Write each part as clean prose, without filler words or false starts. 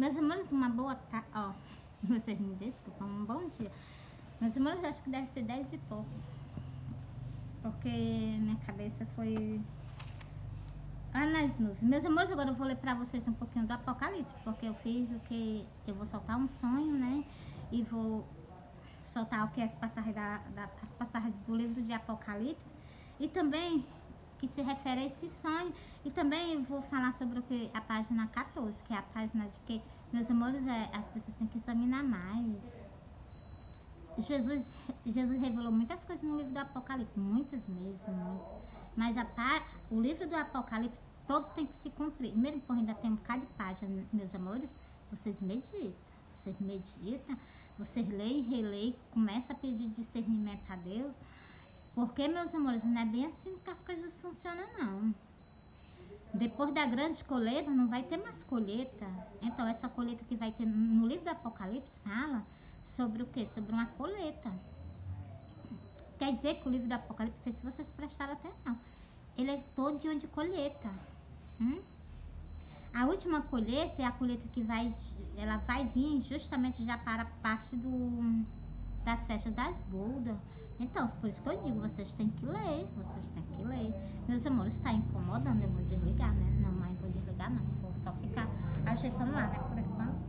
Meus amores, uma boa tarde. Ó, vocês me desculpam, um bom dia. Meus amores, acho que deve ser 10 e pouco. Porque minha cabeça foi nas nuvens. Meus amores, agora eu vou ler pra vocês um pouquinho do Apocalipse. Porque eu fiz o que. Eu vou soltar um sonho, né? E vou soltar o que? As passagens, as passagens do livro de Apocalipse. E também que se refere a esse sonho. E também vou falar sobre o que a página 14, que é a página de que, meus amores, as pessoas têm que examinar mais. Jesus revelou muitas coisas no livro do Apocalipse, muitas mesmo, muitas. Mas o livro do Apocalipse todo tem que se cumprir. Mesmo porque ainda tem um bocado de página, meus amores, vocês meditam, vocês leem e releem, começam a pedir discernimento a Deus. Porque, meus amores, não é bem assim que as coisas funcionam, não. Depois da grande colheita, não vai ter mais colheita. Então, essa colheita que vai ter no livro do Apocalipse fala sobre o quê? Sobre uma colheita. Quer dizer que o livro do Apocalipse, se vocês prestarem atenção, ele é todo de colheita. A última colheita é a colheita que ela vai vir justamente já para a parte das festas das bodas. Então, por isso que eu digo, vocês têm que ler. Meus amores, está incomodando, eu vou desligar, né? Não, mãe, vou desligar não, vou só ficar ajeitando lá, né, por enquanto.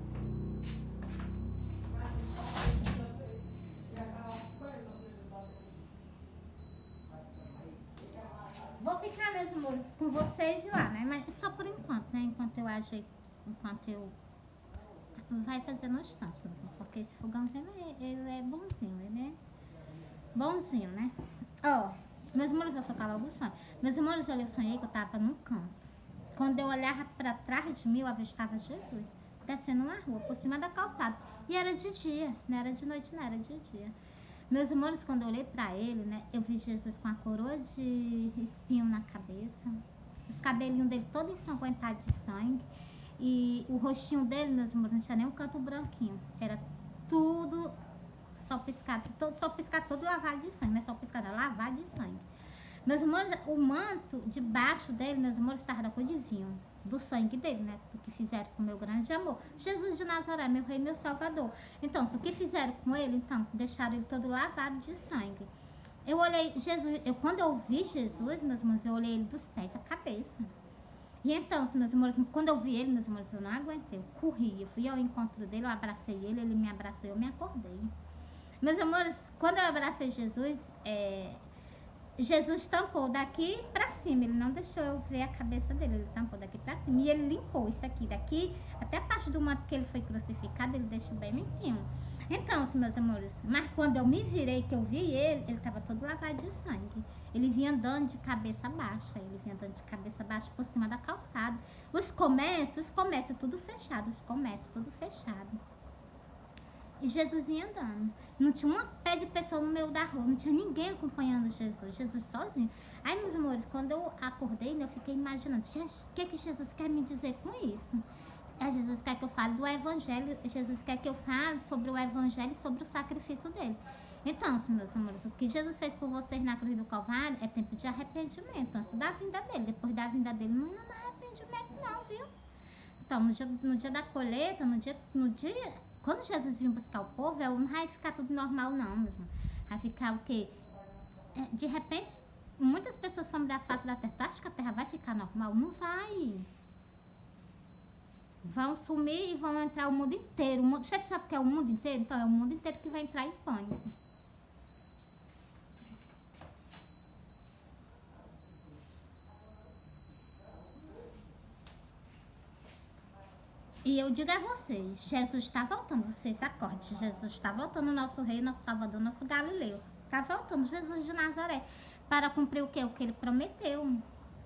Vou ficar, meus amores, com vocês lá, né? Mas só por enquanto, né? Enquanto eu vai fazendo os tantos, porque esse fogãozinho, ele é bonzinho, ele é bonzinho, né? Ó, meus amores, eu só tava logo sonho. Meus amores, eu sonhei que eu tava num canto. Quando eu olhava pra trás de mim, eu avistava Jesus descendo uma rua, por cima da calçada. E era de dia, não era de noite, não era de dia. Meus amores, quando eu olhei pra ele, né, eu vi Jesus com a coroa de espinho na cabeça, os cabelinhos dele todo ensanguentado de sangue, e o rostinho dele, meus amores, não tinha nem um canto branquinho, era tudo só piscado, todo lavado de sangue, não é só piscado, é lavado de sangue. Meus amores, o manto debaixo dele, meus amores, estava da cor de vinho, do sangue dele, né? Do que fizeram com o meu grande amor. Jesus de Nazaré, meu rei, meu salvador. Então, o que fizeram com ele, então, deixaram ele todo lavado de sangue. Eu olhei Jesus, quando eu vi Jesus, meus amores, eu olhei ele dos pés à cabeça. E então, meus amores, quando eu vi ele, meus amores, eu não aguentei, eu corri, eu fui ao encontro dele, eu abracei ele me abraçou, eu me acordei. Meus amores, quando eu abracei Jesus, Jesus tampou daqui pra cima, ele não deixou eu ver a cabeça dele, ele tampou daqui pra cima e ele limpou isso aqui, daqui até a parte do manto que ele foi crucificado, ele deixou bem limpinho. Então, meus amores, mas quando eu me virei, que eu vi ele estava todo lavado de sangue, ele vinha andando de cabeça baixa, por cima da calçada, os comércios tudo fechado, e Jesus vinha andando. Não tinha uma pé de pessoa no meio da rua, não tinha ninguém acompanhando Jesus sozinho. Aí, meus amores, quando eu acordei, eu fiquei imaginando, o que Jesus quer me dizer com isso? Jesus quer que eu fale do evangelho, Jesus quer que eu fale sobre o evangelho e sobre o sacrifício dele. Então, meus amores, o que Jesus fez por vocês na cruz do Calvário é tempo de arrependimento, antes da vinda dele. Depois da vinda dele, não é arrependimento não, viu? Então, no dia da colheita, no dia quando Jesus vinha buscar o povo, não vai ficar tudo normal não, meu irmão. Vai ficar o quê? De repente, muitas pessoas sobre a face da terra. Tu acha que a terra vai ficar normal? Não vai. Vão sumir e vão entrar o mundo inteiro. Você sabe o que é o mundo inteiro? Então é o mundo inteiro que vai entrar em pânico. E eu digo a vocês, Jesus está voltando, vocês acordem, Jesus está voltando, nosso rei, nosso salvador, nosso Galileu. Está voltando, Jesus de Nazaré, para cumprir o quê? O que ele prometeu.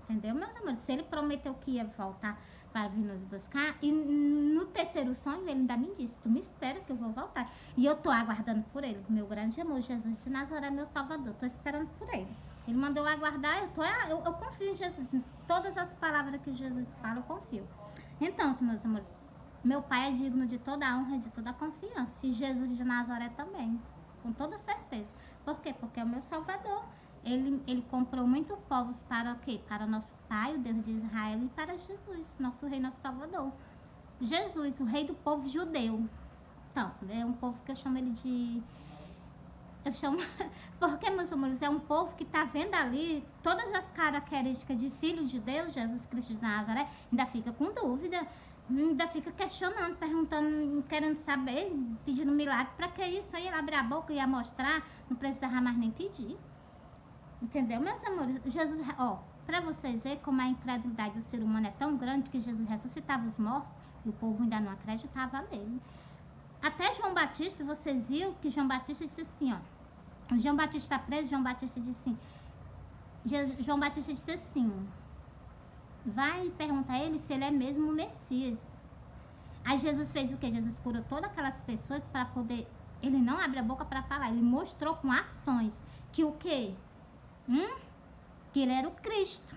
Entendeu, meus amores? Se ele prometeu que ia voltar para vir nos buscar, e no terceiro sonho ele ainda me disse, tu me espera que eu vou voltar. E eu tô aguardando por ele, meu grande amor, Jesus de Nazaré, meu salvador, tô esperando por ele. Ele mandou eu aguardar, eu confio em Jesus, em todas as palavras que Jesus fala, eu confio. Então, meus amores, meu pai é digno de toda a honra e de toda a confiança. E Jesus de Nazaré também, com toda certeza. Por quê? Porque é o meu salvador. Ele comprou muitos povos para o quê? Para nosso Pai, o Deus de Israel, e para Jesus, nosso Rei, nosso Salvador. Jesus, o rei do povo judeu. Então, é um povo que eu chamo ele de... Eu chamo... Porque, meus amores, é um povo que está vendo ali todas as características de filho de Deus, Jesus Cristo de Nazaré, ainda fica com dúvida, ainda fica questionando, perguntando, querendo saber, pedindo milagre. Para que isso? Aí ele abre a boca e ia mostrar, não precisava mais nem pedir. Entendeu, meus amores? Jesus, ó, para vocês verem como a incredulidade do ser humano é tão grande que Jesus ressuscitava os mortos e o povo ainda não acreditava nele. Até João Batista, vocês viram que João Batista disse assim, ó. João Batista preso, João Batista disse assim. João Batista disse assim: vai perguntar a ele se ele é mesmo o Messias. Aí Jesus fez o que? Jesus curou todas aquelas pessoas para poder... Ele não abre a boca para falar, ele mostrou com ações que o quê? Que ele era o Cristo.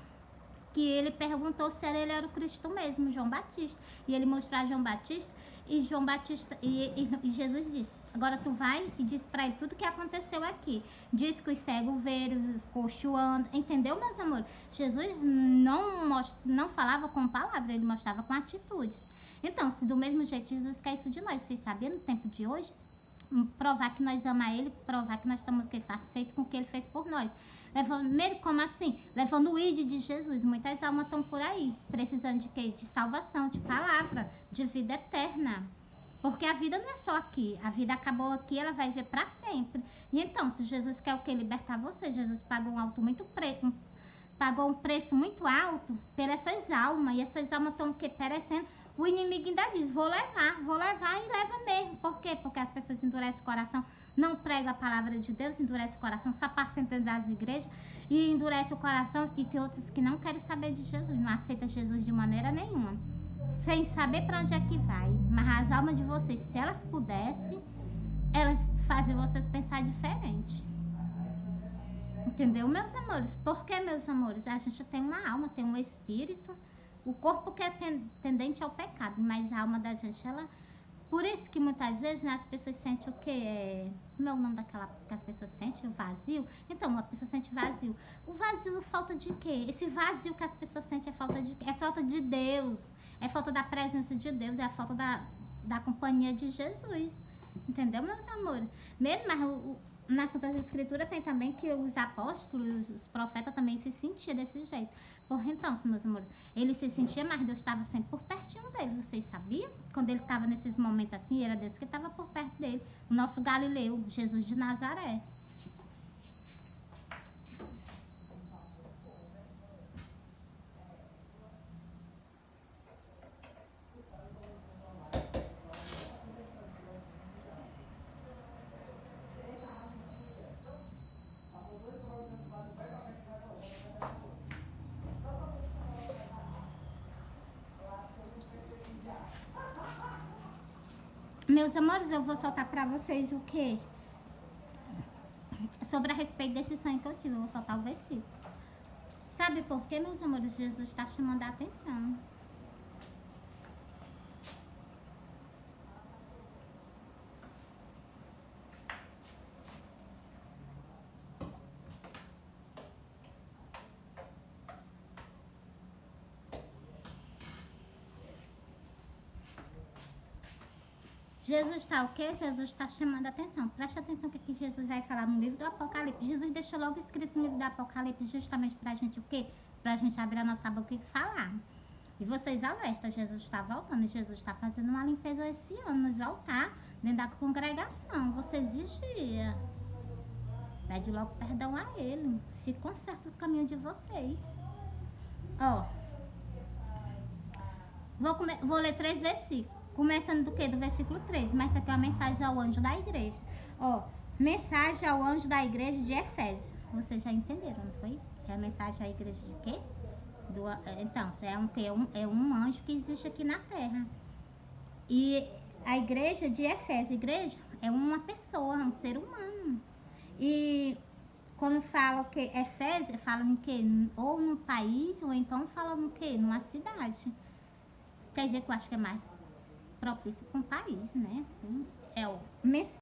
Que ele perguntou se ele era o Cristo mesmo, João Batista. E ele mostrou a João Batista e João Batista e Jesus disse: agora tu vai e diz para ele tudo o que aconteceu aqui. Diz que os cegos veem, os coxos andam. Entendeu, meus amores? Jesus não falava com palavras, ele mostrava com atitudes. Então, se do mesmo jeito Jesus quer isso de nós, vocês sabiam no tempo de hoje? Provar que nós amamos ele, provar que nós estamos satisfeitos com o que ele fez por nós. Levando, como assim? Levando o ID de Jesus. Muitas almas estão por aí, precisando de quê? De salvação, de palavra, de vida eterna. Porque a vida não é só aqui. A vida acabou aqui, ela vai ver para sempre. E então, se Jesus quer o quê? Libertar você. Jesus pagou pagou um preço muito alto por essas almas. E essas almas estão o quê? Perecendo. O inimigo ainda diz: vou levar e leva mesmo. Por quê? Porque as pessoas endurecem o coração, não pregam a palavra de Deus, endurece o coração, só passa dentro das igrejas e endurece o coração. E tem outros que não querem saber de Jesus, não aceitam Jesus de maneira nenhuma, sem saber para onde é que vai. Mas as almas de vocês, se elas pudessem, elas fazem vocês pensar diferente. Entendeu, meus amores? Porque, meus amores, a gente tem uma alma, tem um espírito. O corpo que é tendente ao pecado, mas a alma da gente, ela... Por isso que muitas vezes, né, as pessoas sentem o quê? Como é o nome daquela que as pessoas sentem? O vazio. Então, a pessoa sente vazio. O vazio, falta de quê? Esse vazio que as pessoas sentem é falta de quê? É falta de Deus. É falta da presença de Deus. É a falta da companhia de Jesus. Entendeu, meus amores? Mesmo, mas nas Santas Escrituras tem também que os apóstolos, os profetas também se sentiam desse jeito. Porque então, meus amores, ele se sentia, mas Deus estava sempre por pertinho dele, vocês sabiam? Quando ele estava nesses momentos assim, era Deus que estava por perto dele. O nosso Galileu, Jesus de Nazaré. Meus amores, eu vou soltar pra vocês o quê? Sobre a respeito desse sonho que eu tive, eu vou soltar o versículo. Sabe por quê, meus amores? Jesus está chamando a atenção. Jesus está o quê? Jesus está chamando a atenção. Presta atenção que aqui Jesus vai falar no livro do Apocalipse. Jesus deixou logo escrito no livro do Apocalipse justamente pra gente o quê? Pra gente abrir a nossa boca e falar. E vocês alertam, Jesus está voltando. Jesus está fazendo uma limpeza esse ano nos altares, dentro da congregação. Vocês vigiam. Pede logo perdão a ele. Se conserta o caminho de vocês. Ó. Vou ler 3 versículos. Começando do que? Do versículo 3. Mas essa aqui é uma mensagem ao anjo da igreja. Ó, mensagem ao anjo da igreja de Efésio. Vocês já entenderam, não foi? É a mensagem à igreja de quê? Então, é um anjo que existe aqui na terra. E a igreja de Efésio, igreja, é uma pessoa, é um ser humano. E quando fala o que? Efésio, fala em quê? Ou no país, ou então fala no quê? Numa cidade. Quer dizer que eu acho que é mais propício com o país, né? Assim, é o